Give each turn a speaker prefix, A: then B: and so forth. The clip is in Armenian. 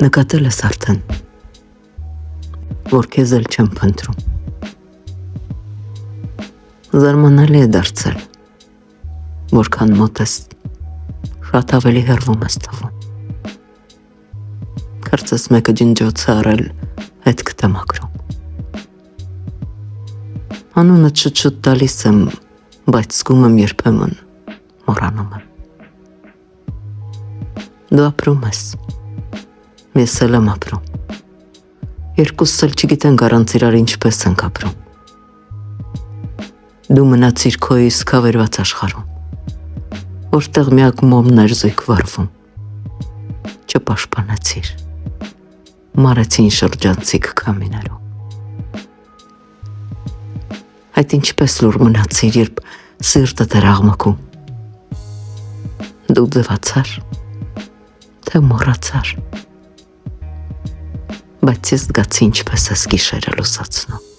A: Նկատել ես արդեն, որ քեզ էլ չեմ փնտրում։ Զարմանալի է դարձել, որքան մոտ ես, շատ ավելի հեռվում ես թվում։ Կարծես մեկը ջնջոցը արել հետքդ է մաքրում։ Անունդ շուտ տալիս եմ, բայց զգում եմ երբեմն մոռանում եմ։ Դու ապրում ես, ես էլ եմ ապրում։ Երկուսս էլ չգիտենք առանց իրար ինչպես ենք ապրում։ Դու մնացիր քո իսկ հավերված աշխարհում, որտեղ միակ մոմն էր զույգ վառվում։ Չպաշտպանեցիր, մարեցին շրջանցիկ քամիներում։ Այդ ինչպես լուր մնացիր, երբ սիրտդ էր աղմկում։ Դու ձևացար, թե մոռացար, բայց ես զգացի ինչպես ես գիշերը լուսացնում։